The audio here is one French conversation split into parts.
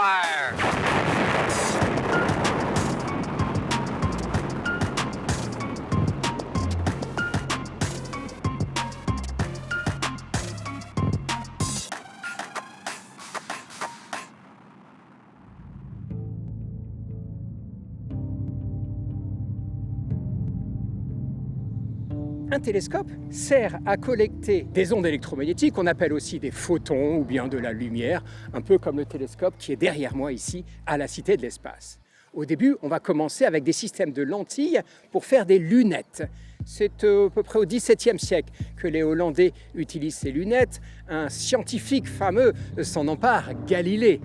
fire! Un télescope sert à collecter des ondes électromagnétiques, qu'on appelle aussi des photons ou bien de la lumière, un peu comme le télescope qui est derrière moi ici à la Cité de l'Espace. Au début, on va commencer avec des systèmes de lentilles pour faire des lunettes. C'est à peu près au XVIIe siècle que les Hollandais utilisent ces lunettes. Un scientifique fameux s'en empare, Galilée,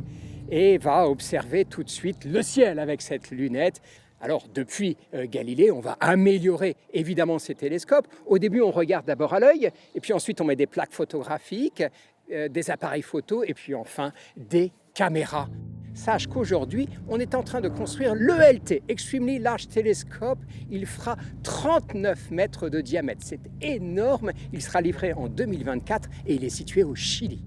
et va observer tout de suite le ciel avec cette lunette. Alors depuis Galilée, on va améliorer évidemment ces télescopes. Au début, on regarde d'abord à l'œil, et puis ensuite on met des plaques photographiques, des appareils photo, et puis enfin des caméras. Sache qu'aujourd'hui, on est en train de construire l'ELT, Extremely Large Telescope. Il fera 39 mètres de diamètre. C'est énorme. Il sera livré en 2024 et il est situé au Chili.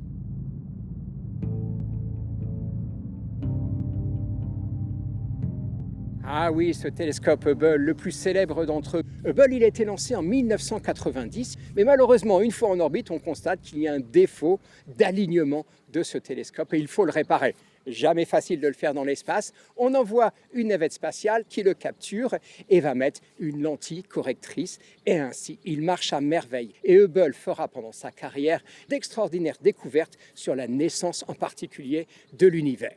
Ah oui, ce télescope Hubble, le plus célèbre d'entre eux. Hubble, il a été lancé en 1990, mais malheureusement, une fois en orbite, on constate qu'il y a un défaut d'alignement de ce télescope et il faut le réparer. Jamais facile de le faire dans l'espace. On envoie une navette spatiale qui le capture et va mettre une lentille correctrice. Et ainsi, il marche à merveille. Et Hubble fera pendant sa carrière d'extraordinaires découvertes sur la naissance en particulier de l'univers.